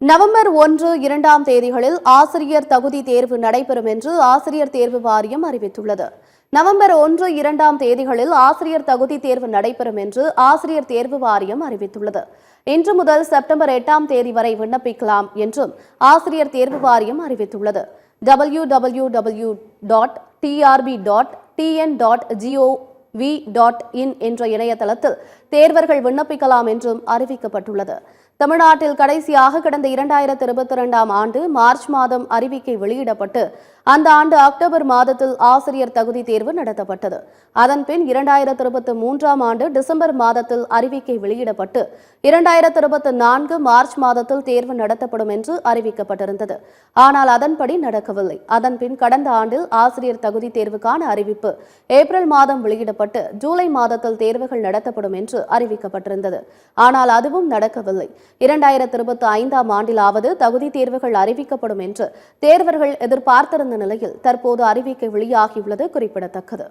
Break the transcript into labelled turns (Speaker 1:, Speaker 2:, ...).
Speaker 1: November 1, 2ஆம் தேதிகளில் ஆசிரியர் தகுதி தேர்வு நடைபெறும் என்று ஆசிரியர் தேர்வு வாரியம் அறிவித்துள்ளது. நவம்பர் 1, 2ஆம் தேதிகளில் ஆசிரியர் தகுதி தேர்வு நடைபெறும் என்று ஆசிரியர் தேர்வு வாரியம் அறிவித்துள்ளது. இன்று முதல் செப்டம்பர் 8ஆம் தேதி வரை விண்ணப்பிக்கலாம் என்றும் ஆசிரியர் தேர்வு வாரியம் அறிவித்துள்ளது. www.trb.tn.gov.in என்ற இணையதளத்தில் தேர்வர்கள் விண்ணப்பிக்கலாம் என்றும் அறிவிக்கப்பட்டுள்ளது. தமிழ்நாட்டில் கடைசியாக கடந்த 2022ஆம் ஆண்டு மார்ச் மாதம் அறிவிக்கை வெளியிடப்பட்டு அந்த ஆண்டு அக்டோபர் மாதத்தில் ஆசிரியர் தகுதி தேர்வு நடத்தப்பட்டது. அதன்பின் 2023ஆம் ஆண்டு டிசம்பர் மாதத்தில் அறிவிக்கை வெளியிடப்பட்டு 2024 மார்ச் மாதத்தில் தேர்வு நடத்தப்படும் என்று அறிவிக்கப்பட்டிருந்தது. ஆனால் அதன்படி நடக்கவில்லை. அதன்பின் கடந்த ஆண்டில் ஆசிரியர் தகுதி தேர்வுக்கான அறிவிப்பு ஏப்ரல் மாதம் வெளியிடப்பட்டு ஜூலை மாதத்தில் தேர்வுகள் நடத்தப்படும் என்று அறிவிக்கப்பட்டிருந்தது. ஆனால் அதுவும் நடக்கவில்லை. 2025ஆம் ஆண்டிலாவது தகுதி தேர்வுகள் அறிவிக்கப்படும் என்று தேர்வர்கள் எதிர்பார்த்திருந்த நிலையில் தற்போது அறிவிக்கை வெளியாகியுள்ளது குறிப்பிடத்தக்கது.